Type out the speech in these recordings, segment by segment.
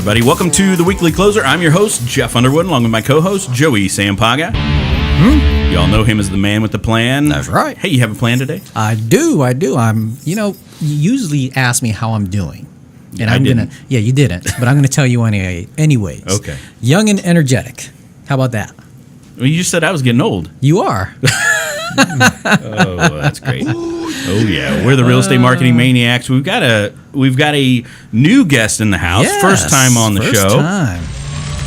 everybody. Welcome to the Weekly Closer. I'm your host, Jeff Underwood, along with my co-host, Joey Sampaga. Y'all know him as the man with the plan. That's right. Hey, you have a plan today? I do. You usually ask me how I'm doing. And I didn't. You didn't, but I'm going to tell you anyways. Okay. Young and energetic. How about that? Well, you just said I was getting old. You are. Oh, that's great. Oh yeah, we're the real estate marketing maniacs. We've got a new guest in the house. Yes, first time on the show. Time.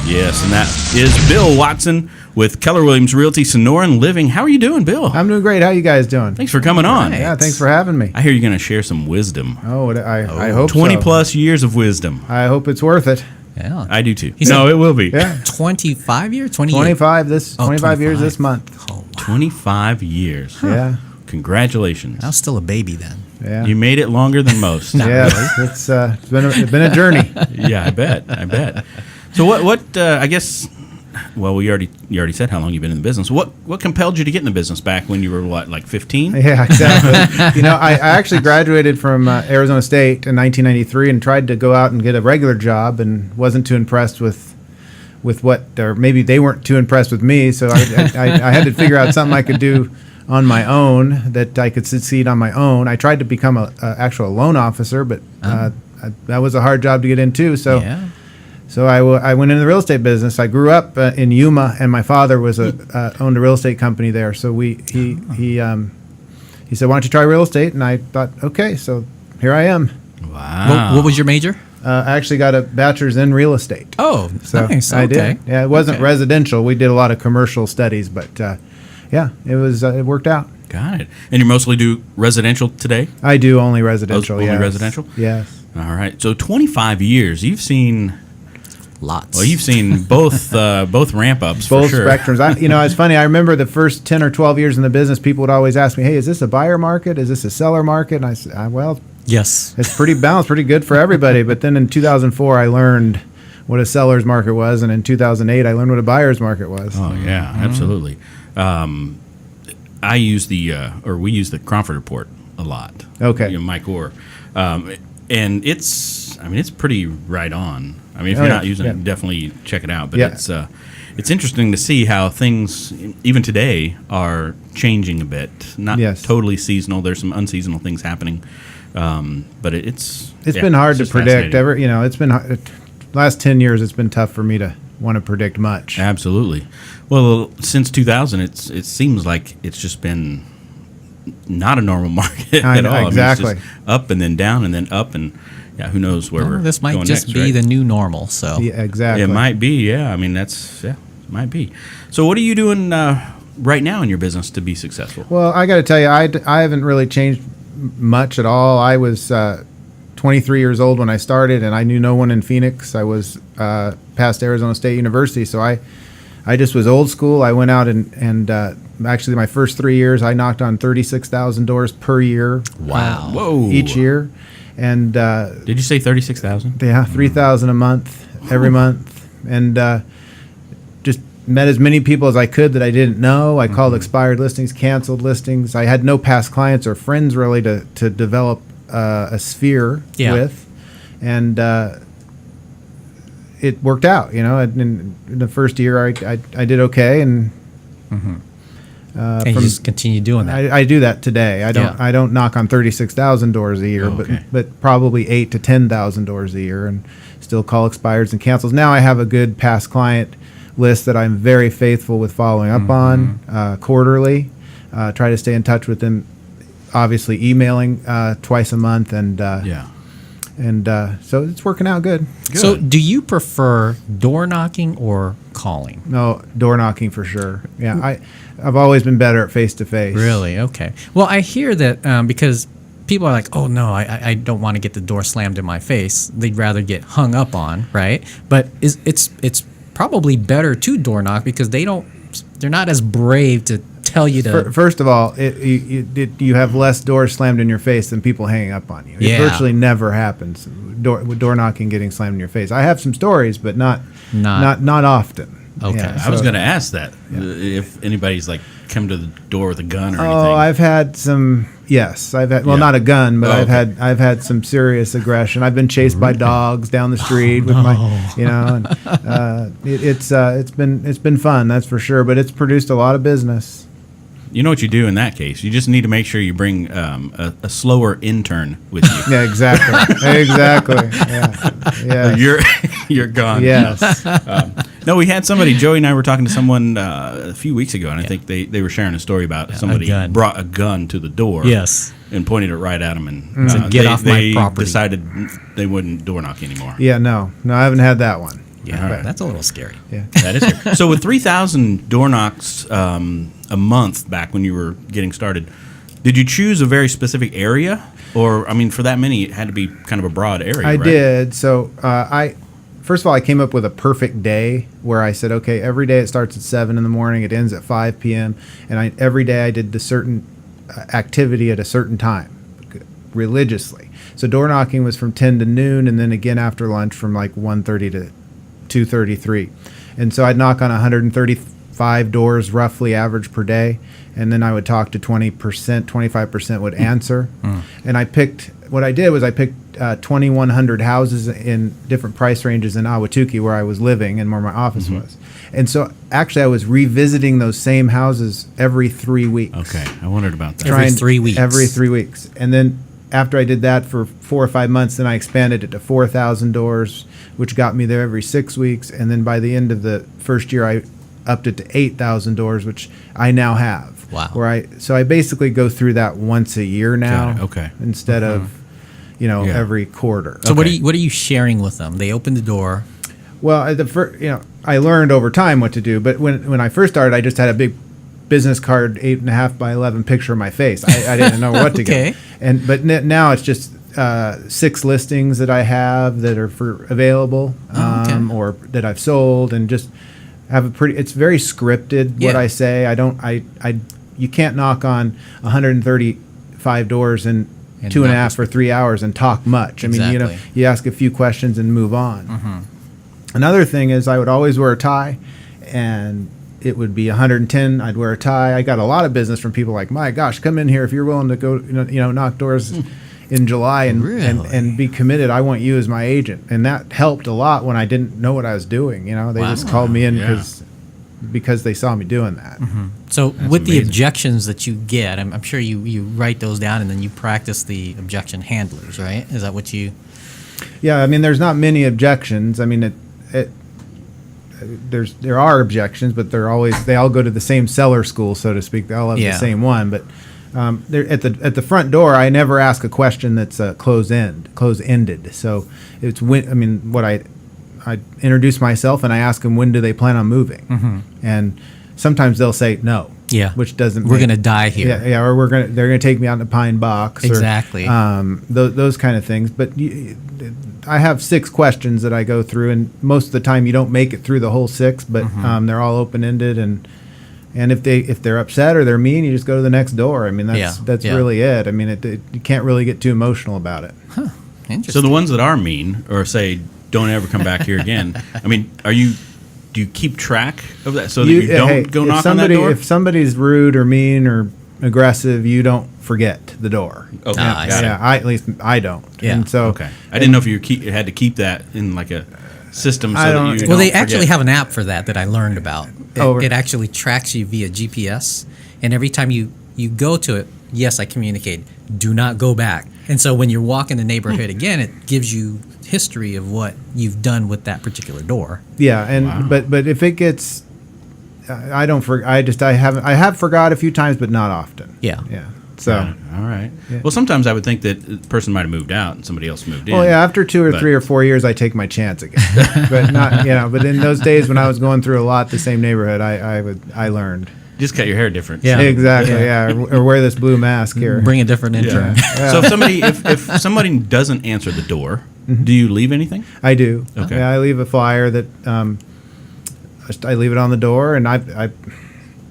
Yes, and that is Bill Watson with Keller Williams Realty, Sonoran Living. How are you doing, Bill? I'm doing great. How you guys doing? Thanks for coming on. Right. Yeah, thanks for having me. I hear you're going to share some wisdom. I hope 20 so. plus years of wisdom. I hope it's worth it. Yeah. I do too. He No, said- it will be. Yeah. 25 years? 28? 25 25 years this month. Oh, wow. 25 years. Yeah. Congratulations. I was still a baby then. Yeah. You made it longer than most. Yeah, it's been a journey. Yeah, I bet. So what I guess, well, you already said how long you've been in the business. What compelled you to get in the business back when you were like 15? Yeah, exactly. I actually graduated from Arizona State in 1993 and tried to go out and get a regular job and wasn't too impressed with what, or maybe they weren't too impressed with me. So I had to figure out something I could do on my own, that I could succeed on my own. I tried to become a actual loan officer, but that was a hard job to get into. So. Yeah. So I went into the real estate business. I grew up in Yuma, and my father was owned a real estate company there. So he said, "Why don't you try real estate?" And I thought, okay, so here I am. Wow. What was your major? I actually got a bachelor's in real estate. Oh, So nice. I Okay. did. Yeah, it wasn't residential. We did a lot of commercial studies, but yeah, it worked out. Got it. And you mostly do residential today? I do only residential. Only yes. residential? Yes. All right. So 25 years. You've seen. Lots. Well, you've seen both ramp ups Both for sure. spectrums. It's funny. I remember the first 10 or 12 years in the business, people would always ask me, "Hey, is this a buyer market? Is this a seller market?" And I said, "Well, Yes. it's pretty balanced, pretty good for everybody." But then in 2004, I learned what a seller's market was, and in 2008, I learned what a buyer's market was. Oh yeah, absolutely. We use the Cromford Report a lot. Okay. Mike Orr, and it's pretty right on. If you're not using it, definitely check it out. But it's interesting to see how things, even today, are changing a bit. Not totally seasonal. There's some unseasonal things happening, but it's been hard to predict. fascinating. It's been last 10 years. It's been tough for me to want to predict much. Absolutely. Well, since 2000, it seems like it's just been not a normal market at all. Exactly. It's just up and then down and then up, and who knows where we're This might going just next, be right? the new normal. So Yeah, exactly. It might be. Yeah. It might be. So what are you doing right now in your business to be successful? Well, I got to tell you, I haven't really changed much at all. I was 23 years old when I started, and I knew no one in Phoenix. I was past Arizona State University, so I just was old school. I went out and actually my first 3 years, I knocked on 36,000 doors per year. Wow. Whoa. Each year. And Did you say 36,000? yeah, 3,000 a month, every month. And just met as many people as I could that I didn't know. I called expired listings, canceled listings. I had no past clients or friends really to develop a sphere with. And it worked out, In the first year, I did okay. And and you just continue doing that. I do that today. I don't knock on 36,000 doors a year, but probably 8 to 10,000 doors a year, and still call expireds and cancels. Now I have a good past client list that I'm very faithful with following up on quarterly. Try to stay in touch with them. Obviously, emailing twice a month, and so it's working out good. So, do you prefer door knocking or calling? No, door knocking for sure. Yeah, I've always been better at face to face. Really? Okay. Well, I hear that because people are like, "Oh no, I don't want to get the door slammed in my face." They'd rather get hung up on, right? But it's probably better to door knock because they're not as brave to tell you to. First of all, you have less doors slammed in your face than people hanging up on you. Yeah. It virtually never happens. Door knocking, getting slammed in your face. I have some stories, but not often. Okay. Yeah, I was going to ask that if anybody's like come to the door with a gun or anything? Oh, I've had some. Yes, I've had. Well, not a gun, but I've had some serious aggression. I've been chased by dogs down the street with my, and, it's been fun, that's for sure. But it's produced a lot of business. You know what you do in that case? You just need to make sure you bring a slower intern with you. Yeah, exactly. Yeah. You're gone. Yes. No, we had somebody. Joey and I were talking to someone a few weeks ago, and I think they were sharing a story about somebody brought a gun to the door. Yes. And pointed it right at him, and to get off my property. They decided they wouldn't door knock anymore. Yeah, no, I haven't had that one. Yeah, right. That's a little scary. Yeah, that is scary. So with 3,000 door knocks a month back when you were getting started, did you choose a very specific area, or I mean, for that many, it had to be kind of a broad area? I did. So first of all, I came up with a perfect day where I said, okay, every day it starts at 7 in the morning, it ends at 5 p.m., and every day I did the certain activity at a certain time, religiously. So door knocking was from 10 to noon, and then again after lunch from like 1:30 to 2:33. And so I'd knock on 135 doors roughly average per day, and then I would talk to 20%, 25% would answer. And I picked 2,100 houses in different price ranges in Ahwatukee, where I was living and where my office was. And so actually I was revisiting those same houses every 3 weeks. Okay, I wondered about that. Every 3 weeks. Every 3 weeks. And then after I did that for 4 or 5 months, then I expanded it to 4,000 doors, which got me there every 6 weeks. And then by the end of the first year, I upped it to 8,000 doors, which I now have. Wow. So I basically go through that once a year now. Okay. Instead of, every quarter. So what are you sharing with them? They open the door. Well, I learned over time what to do. But when I first started, I just had a big business card, 8.5 by 11 picture of my face. I didn't know what to get. But now it's just 6 listings that I have that are available, or that I've sold, and just have it's very scripted what I say. You can't knock on 135 doors in 2.5 or 3 hours and talk much. Exactly. I mean, you ask a few questions and move on. Another thing is I would always wear a tie, and it would be 110. I'd wear a tie. I got a lot of business from people like, my gosh, come in here if you're willing to go, knock doors in July and be committed. I want you as my agent, and that helped a lot when I didn't know what I was doing. They just called me in because they saw me doing that. So with the objections that you get, I'm sure you write those down and then you practice the objection handlers, right? Is that what you? Yeah, I mean, there's not many objections. I mean, there are objections, but they all go to the same seller school, so to speak. They all have the same one, but they're at the front door. I never ask a question that's close-ended. So it's what I introduce myself and I ask them, when do they plan on moving, and sometimes they'll say no. Yeah, which doesn't. We're gonna die here. Yeah, or they're gonna take me out in a pine box. Exactly. Or, those kind of things, but. I have 6 questions that I go through, and most of the time you don't make it through the whole 6, but they're all open-ended, and if they're upset or they're mean, you just go to the next door. I mean, that's really it. I mean, you can't really get too emotional about it. Huh. Interesting. So the ones that are mean or say don't ever come back here again. I mean, do you keep track of that so that you don't go knock on that door? If somebody's rude or mean or aggressive, you don't forget the door. Okay, at least I don't. Yeah. And so, okay. I didn't know if you had to keep that in like a system. Well, they actually have an app for that I learned about. It actually tracks you via GPS, and every time you go to it, yes, I communicate. Do not go back. And so when you're walking the neighborhood again, it gives you history of what you've done with that particular door. Yeah, and but if it gets. I have forgot a few times, but not often. Yeah. So all right. Yeah. Well, sometimes I would think that the person might have moved out and somebody else moved in. Well, yeah. After 2 or 3 or 4 years, I take my chance again. But not, But in those days when I was going through a lot, the same neighborhood, I learned. Just cut your hair different. Yeah, exactly. Yeah, or wear this blue mask here. Bring a different intern. Yeah. So if somebody doesn't answer the door, do you leave anything? I do. Okay. Yeah, I leave a flyer that. I leave it on the door, and I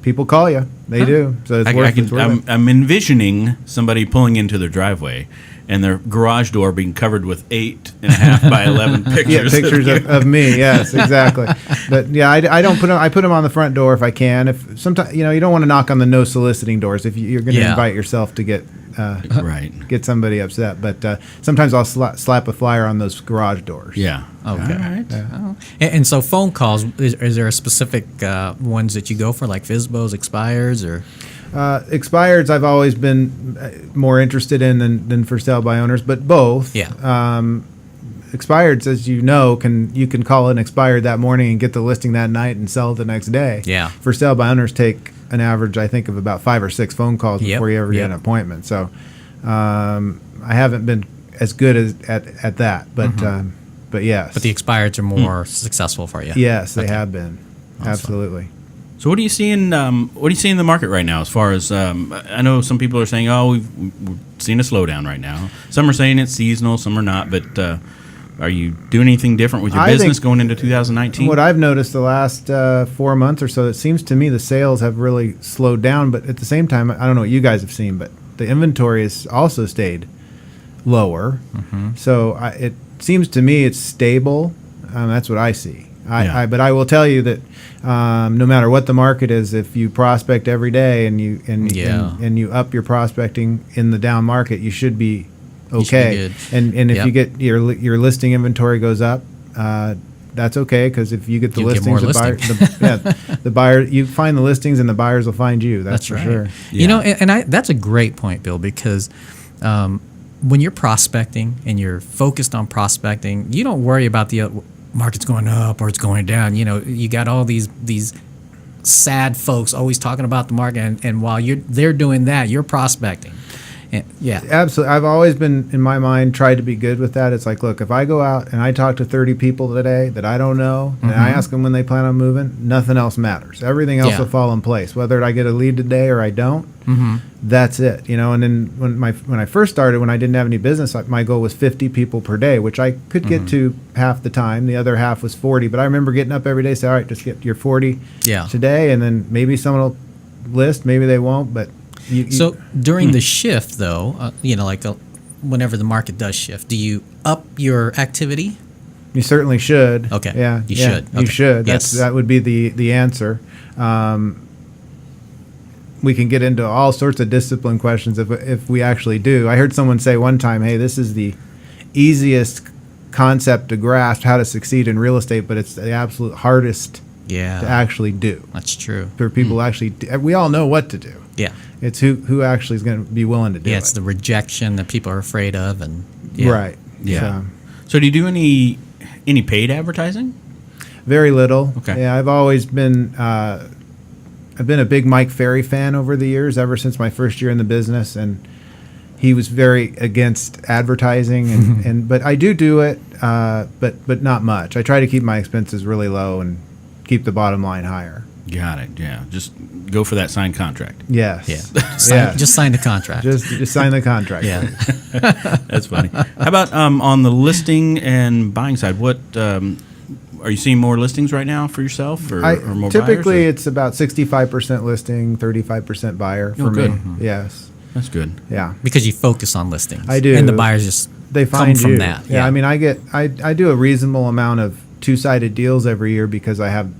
people call you. They do. So it's worth it. I'm envisioning somebody pulling into their driveway and their garage door being covered with 8.5 by 11 pictures. Yeah, pictures of me. Yes, exactly. But yeah, I don't put them. I put them on the front door if I can. If sometimes you don't want to knock on the no soliciting doors if you're going to invite yourself to get get somebody upset. But sometimes I'll slap a flyer on those garage doors. Yeah. Okay. All right. Yeah. Oh. And so phone calls, is there a specific ones that you go for, like FSBOs, expires, or? Expireds I've always been more interested in than for sale by owners, but both. Yeah. Expireds, as you know, you can call an expired that morning and get the listing that night and sell it the next day. Yeah. For sale by owners take an average, I think, of about 5 or 6 phone calls before you ever get an appointment. So I haven't been as good at that, but but yes. But the expireds are more successful for you. Yes, they have been. Awesome. Absolutely. So what do you see in the market right now? As far as I know, some people are saying, "Oh, we've seen a slowdown right now." Some are saying it's seasonal, some are not. But are you doing anything different with your business going into 2019? What I've noticed the last 4 months or so, it seems to me the sales have really slowed down. But at the same time, I don't know what you guys have seen, but the inventory has also stayed lower. Mm-hmm. So it seems to me it's stable. That's what I see. But I will tell you that no matter what the market is, if you prospect every day and you up your prospecting in the down market, you should be okay. And if you get your listing inventory goes up, that's okay, because if you get the listings, the buyer, you find the listings and the buyers will find you. That's for right. sure. Yeah. And that's a great point, Bill, because when you're prospecting and you're focused on prospecting, you don't worry about the market's going up or it's going down. You got all these sad folks always talking about the market, and while they're doing that, you're prospecting. Yeah, absolutely. I've always been, in my mind, tried to be good with that. It's like, look, if I go out and I talk to 30 people today that I don't know, and I ask them when they plan on moving, nothing else matters. Everything else will fall in place. Whether I get a lead today or I don't, that's it. And then when I first started, when I didn't have any business, my goal was 50 people per day, which I could get to half the time. The other half was 40. But I remember getting up every day, say, all right, just get your 40 today, and then maybe someone will list, maybe they won't, but so during the shift, though, whenever the market does shift, do you up your activity? You certainly should. Okay. Yeah. You should. Okay. You should. Yes. That would be the answer. We can get into all sorts of discipline questions if we actually do. I heard someone say one time, "Hey, this is the easiest concept to grasp how to succeed in real estate, but it's the absolute hardest to actually do." That's true. For people we all know what to do. Yeah. It's who actually is going to be willing to do it. Yeah, it's the rejection that people are afraid of, and right. Yeah. So do you do any paid advertising? Very little. Okay. Yeah, I've always been I've been a big Mike Ferry fan over the years, ever since my first year in the business, and he was very against advertising, and but I do it, but not much. I try to keep my expenses really low and keep the bottom line higher. Got it. Yeah. Just go for that signed contract. Yes. Yeah. Just sign the contract. Just sign the contract. Yeah. That's funny. How about on the listing and buying side? What are you seeing more listings right now for yourself, or more typically buyers? It's about 65% listing, 35% buyer for me. Mm-hmm. Yes. That's good. Yeah. Because you focus on listings. I do. And the buyers they find come you. from that. Yeah. I mean, I do a reasonable amount of two-sided deals every year because I have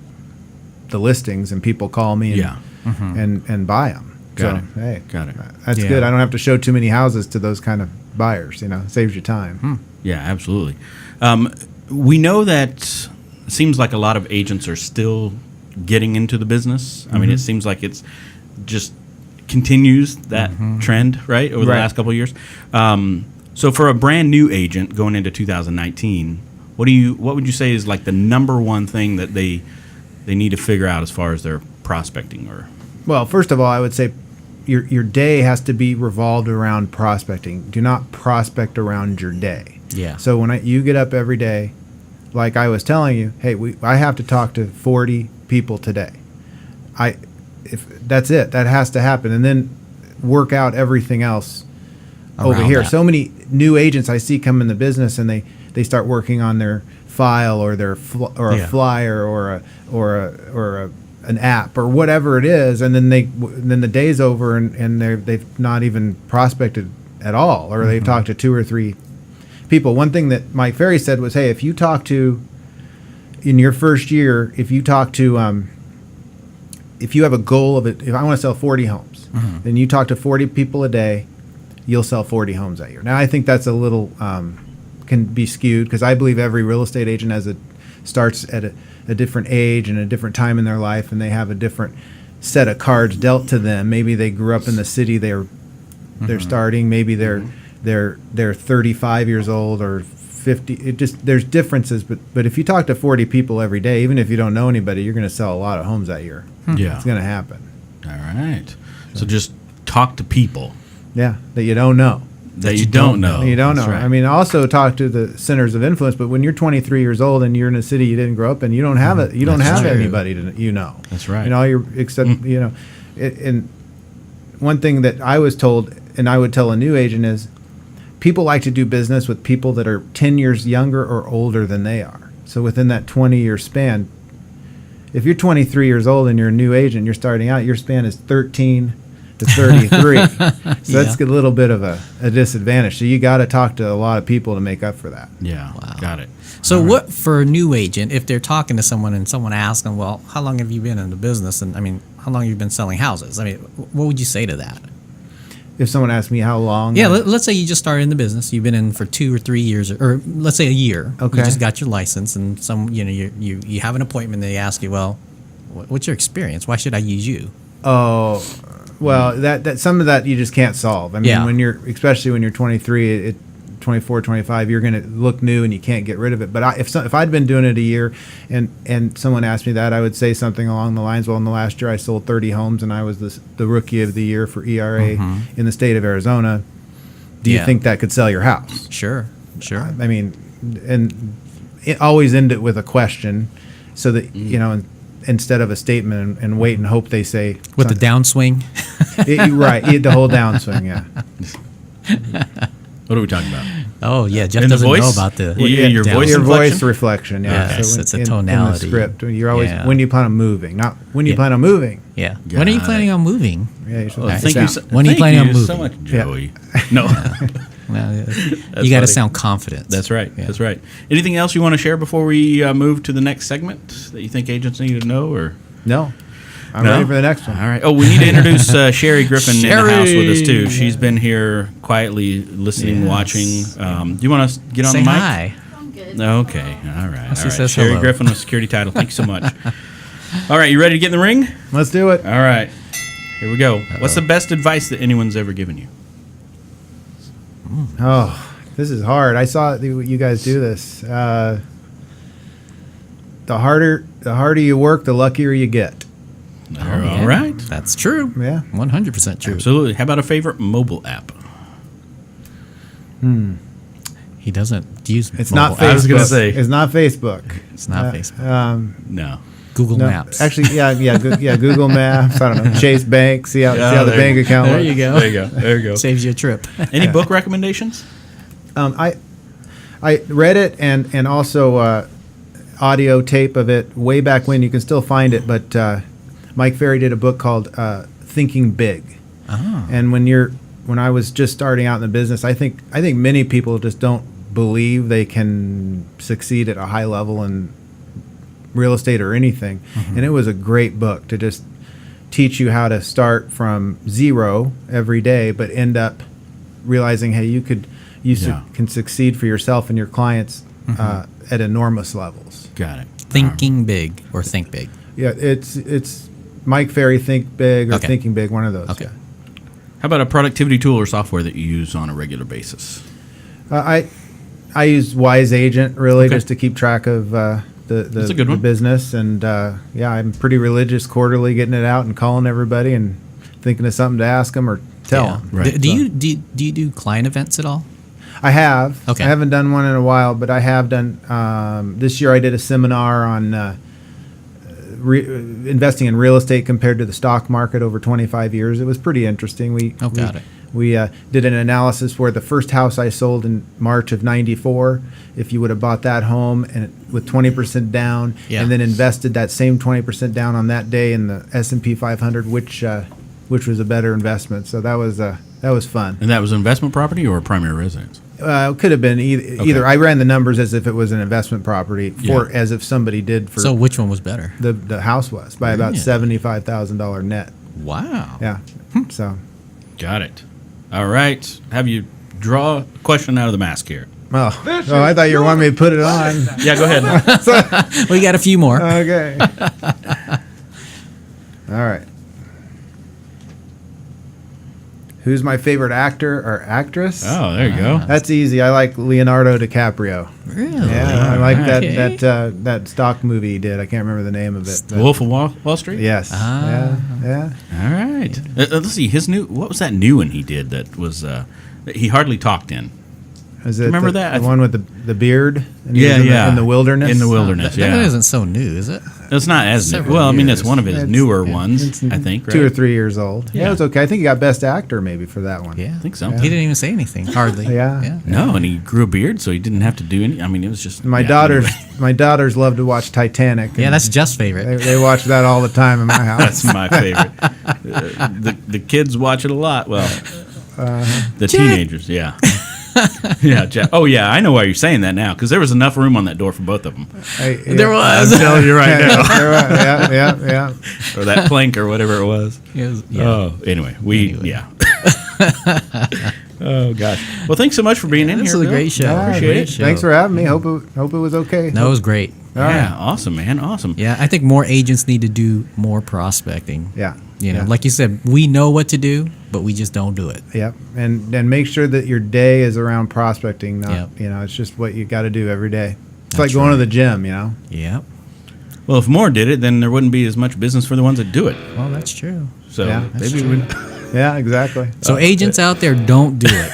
the listings and people call me and buy them. Got it. Hey, got it. That's good. I don't have to show too many houses to those kind of buyers. It saves you time. Yeah, absolutely. We know that it seems like a lot of agents are still getting into the business. I mean, it seems like it's just continues that trend, right, over the last couple of years. So for a brand new agent going into 2019, what would you say is like the number one thing that they need to figure out as far as their prospecting? Well, first of all, I would say your day has to be revolved around prospecting. Do not prospect around your day. Yeah. So when you get up every day, like I was telling you, hey, I have to talk to 40 people today. If that's it, that has to happen, and then work out everything else over here. That. So many new agents I see come in the business, and they start working on their file or their a flyer or an app or whatever it is, and then the day's over and they've not even prospected at all, or they've talked to 2 or 3 people. One thing that Mike Ferry said was, hey, if you talk to, in your first year, if you talk to, if you have a goal of it, if I want to sell 40 homes, then you talk to 40 people a day, you'll sell 40 homes that year. Now, I think that's a little, can be skewed, because I believe every real estate agent starts at a different age and a different time in their life, and they have a different set of cards dealt to them. Maybe they grew up in the city they're starting. Maybe they're 35 years old or 50. It just, there's differences, but if you talk to 40 people every day, even if you don't know anybody, you're going to sell a lot of homes that year. Yeah, it's going to happen. All right. So just talk to people. Yeah, that you don't know. That you don't know. You don't know. Right. I mean, also talk to the centers of influence. But when you're 23 years old and you're in a city you didn't grow up in, you don't have it. You don't have anybody to know. That's right. And all you're except and one thing that I was told, and I would tell a new agent, is people like to do business with people that are 10 years younger or older than they are. So within that 20-year span, if you're 23 years old and you're a new agent, you're starting out, your span is 13 to 33. So that's a little bit of a disadvantage. So you got to talk to a lot of people to make up for that. Yeah, got it. So what for a new agent, if they're talking to someone and someone asks them, well, how long have you been in the business? And I mean, how long have you been selling houses? I mean, what would you say to that? If someone asks me how long. Yeah, let's say you just started in the business. You've been in for 2 or 3 years, or let's say a year. Okay. You just got your license, and you have an appointment. They ask you, well, what's your experience? Why should I use you? Oh, well, that some of that you just can't solve. I mean, especially when you're 23, 24, 25, you're going to look new and you can't get rid of it. But if I'd been doing it a year and someone asked me that, I would say something along the lines, well, in the last year I sold 30 homes and I was the rookie of the year for ERA in the state of Arizona. Do you think that could sell your house? Sure. I mean, and always end it with a question so that, instead of a statement, and wait and hope they say. With the downswing? Right, the whole downswing, yeah. What are we talking about? Oh, yeah, Jeff In doesn't the voice? know about the Your voice Your inflection? voice reflection, yeah. Yes, it's a in tonality. the script, you're always, when do you plan on moving? Not, when do you plan on moving? Yeah. When are you planning on moving? Yeah, you're supposed Well, to thank sound. you When are you planning on so moving? much, Joey. No. Well, you got funny. to sound confident. That's right. Yeah. That's right. Anything else you want to share before we move to the next segment that you think agents need to know? Or No. I'm No? ready for the next one. All right. Oh, we need to introduce Sherry Griffin in the house with us too. Sherry! She's been here quietly listening, Yes. watching. Do you want to get on Say the mic? hi. I'm good. Okay. All right. She All right. says Sherry hello. Griffin with security title. Thank you so much. All right. You ready to get in the ring? Let's do it. All right. Here we go. What's the best advice that anyone's ever given you? Oh, this is hard. I saw you guys do this. The harder you work, the luckier you get. All right. That's true. Yeah. 100% true. Absolutely. How about a favorite mobile app? He doesn't use It's mobile not apps. I was gonna Facebook. say. It's not Facebook. It's not Facebook. No. Google No, Maps. actually, Google Maps. I don't know. Chase Bank. See how the there bank you account There works. you go. There you go. There you go. Saves you a trip. Any book recommendations? I read it and also audio tape of it way back when. You can still find it, but Mike Ferry did a book called Thinking Big. Oh. And when I was just starting out in the business, I think many people just don't believe they can succeed at a high level in real estate or anything. And it was a great book to just teach you how to start from zero every day, but end up realizing, hey, you can succeed for yourself and your clients at enormous levels. Got it. Thinking big or think big. Yeah, it's Mike Ferry, Think Big, or Okay. Thinking Big, one of those. Okay. Yeah. How about a productivity tool or software that you use on a regular basis? I use Wise Agent really Okay. just to keep track of That's a good the one. business, and I'm pretty religious quarterly, getting it out and calling everybody and thinking of something to ask them or tell them. Right. Do you do client events at all? I have. Okay. I haven't done one in a while, but I have done. This year I did a seminar on investing in real estate compared to the stock market over 25 years. It was pretty interesting. Got it. We did an analysis for the first house I sold in March of '94. If you would have bought that home and with 20% down, Yeah. and then invested that same 20% down on that day in the S&P 500, which was a better investment. So that was That was fun. And that was an investment property or a primary residence? Could have been either. I ran the numbers as if it was an investment property, as if somebody did for. So which one was better? The house was by about $75,000 net. Wow. Yeah. So. Got it. All right. Have you draw a question out of the mask here? Oh, I thought you were wanting me to put it on. Yeah, go ahead. We got a few more. Okay. All right. Who's my favorite actor or actress? Oh, there you go. That's easy. I like Leonardo DiCaprio. Really? Yeah, I like Okay. that stock movie he did. I can't remember the name of it. but- Wolf of Wall Street? Yes. Yeah. All right. Let's see. What was that new one he did that was, he hardly talked in? Is it Remember the, that? the one with the beard? And he was in the wilderness. In the wilderness, That isn't so new, is it? It's not as new. Several Well, I mean, years. it's one of his newer ones, it's I think, right? 2 or 3 years old. Yeah, Yeah. it was okay. I think he got best actor maybe for that one. Yeah. I think so. He didn't even say anything, hardly. Yeah. No, and he grew a beard, so he didn't have to do any. I mean, it was just My daughters love to watch Titanic. Yeah, and that's Jeff's favorite. they watch that all the time in my house. That's my favorite. The kids watch it a lot. Well, the teenagers, yeah. Yeah, Jeff. Oh, yeah, I know why you're saying that now, because there was enough room on that door for both of them. There was. I'm telling you right now. Yeah. Or that plank or whatever it was. Yeah. Oh, anyway, yeah. Oh, gosh. Well, thanks so much for being in This here, was a Bill. great show. Yeah, Appreciate it. Thanks for having me. Hope it was okay. That was great. Yeah, awesome, man. Awesome. Yeah, I think more agents need to do more prospecting. Yeah. You know, Yeah. like you said, we know what to do, but we just don't do it. Yep, and make sure that your day is around prospecting. Not Yep. it's just what you got to do every day. It's That's like going to right. the gym. Yep. Well, if more did it, then there wouldn't be as much business for the ones that do it. Well, that's true. So Yeah, that's maybe true. we. Yeah, exactly. So agents out there, don't do it.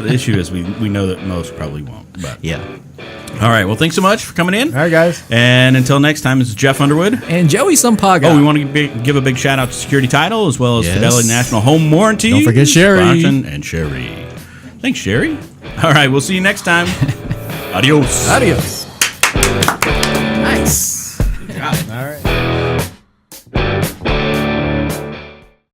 The issue is we know that most probably won't. But Yeah. all right. Well, thanks so much for coming in. All right, guys. And until next time, this is Jeff Underwood. And Joey Sampaga. Oh, we want to give a big shout out to Security Title as well as Yes. Fidelity National Home Warranty. Don't forget Sherry. Bronson and Sherry. Thanks, Sherry. All right. We'll see you next time. Adios. Adios. Nice. All right.